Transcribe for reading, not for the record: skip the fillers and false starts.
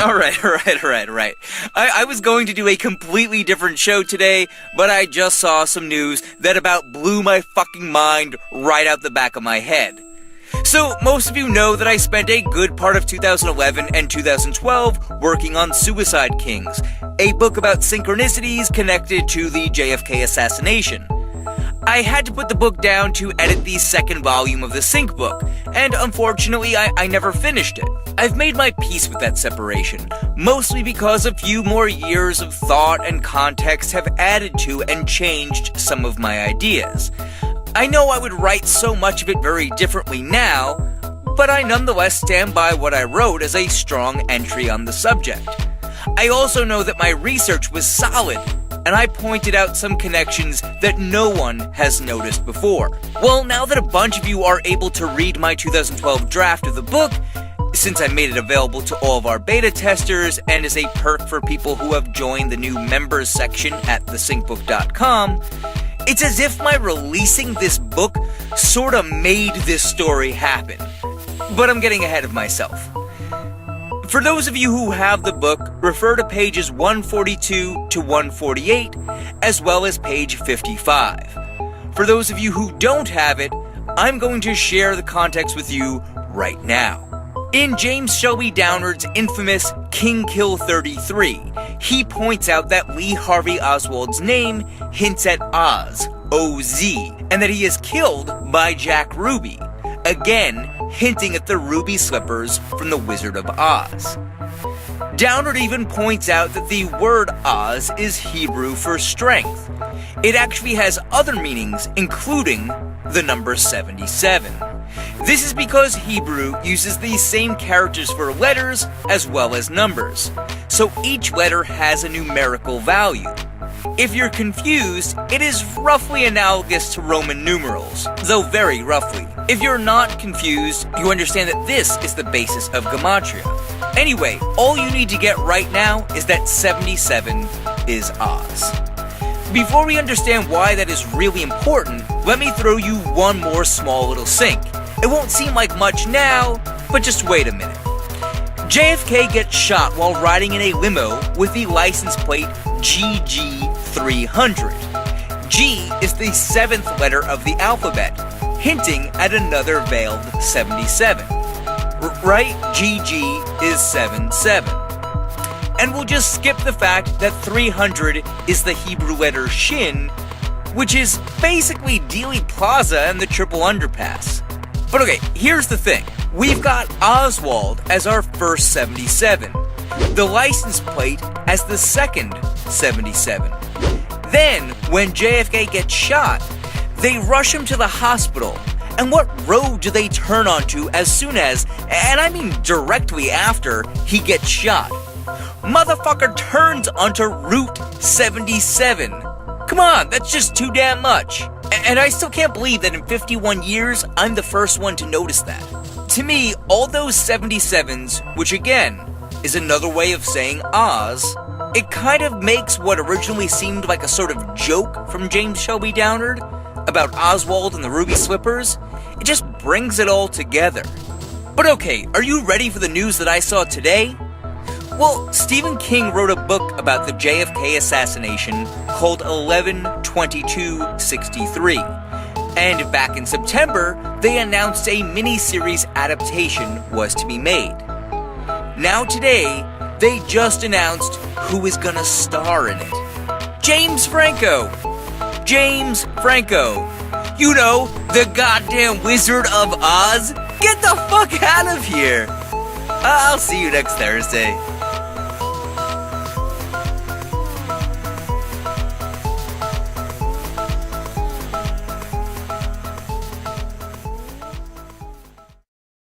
Alright. I was going to do a completely different show today, but I just saw some news that about blew my fucking mind right out the back of my head. So, most of you know that I spent a good part of 2011 and 2012 working on Suicide Kings, a book about synchronicities connected to the JFK assassination. I had to put the book down to edit the second volume of the Sync book, and unfortunately I never finished it. I've made my peace with that separation, mostly because a few more years of thought and context have added to and changed some of my ideas. I know I would write so much of it very differently now, but I nonetheless stand by what I wrote as a strong entry on the subject. I also know that my research was solid, and I pointed out some connections that no one has noticed before. Well, now that a bunch of you are able to read my 2012 draft of the book, since I made it available to all of our beta testers and as a perk for people who have joined the new members section at thesyncbook.com, it's as if my releasing this book sorta made this story happen. But I'm getting ahead of myself. For those of you who have the book, refer to pages 142 to 148, as well as page 55. For those of you who don't have it, I'm going to share the context with you right now. In James Shelby Downard's infamous King Kill 33, he points out that Lee Harvey Oswald's name hints at Oz, O-Z, and that he is killed by Jack Ruby, again hinting at the ruby slippers from The Wizard of Oz. Downard even points out that the word Oz is Hebrew for strength. It actually has other meanings, including the number 77. This is because Hebrew uses the same characters for letters as well as numbers, so each letter has a numerical value. If you're confused, it is roughly analogous to Roman numerals, though very roughly. If you're not confused, you understand that this is the basis of Gematria. Anyway, all you need to get right now is that 77 is Oz. Before we understand why that is really important, let me throw you one more small little sync. It won't seem like much now, but just wait a minute. JFK gets shot while riding in a limo with the license plate GG300. G is the 7th letter of the alphabet, hinting at another veiled 77. Right? GG is 77. And we'll just skip the fact that 300 is the Hebrew letter Shin, which is basically Dealey Plaza and the Triple Underpass. But okay, here's the thing. We've got Oswald as our first 77, the license plate as the second 77. Then, when JFK gets shot, they rush him to the hospital. And what road do they turn onto as soon as, and I mean directly after, he gets shot? Motherfucker turns onto Route 77. Come on, that's just too damn much. And I still can't believe that in 51 years, I'm the first one to notice that. To me, all those 77s, which again, is another way of saying Oz, it kind of makes what originally seemed like a sort of joke from James Shelby Downard about Oswald and the ruby slippers. It just brings it all together. But okay, are you ready for the news that I saw today? Well, Stephen King wrote a book about the JFK assassination called 11/22/63. And back in September, they announced a miniseries adaptation was to be made. Now today, they just announced who is gonna star in it. James Franco! James Franco! You know, the goddamn Wizard of Oz? Get the fuck out of here! I'll see you next Thursday.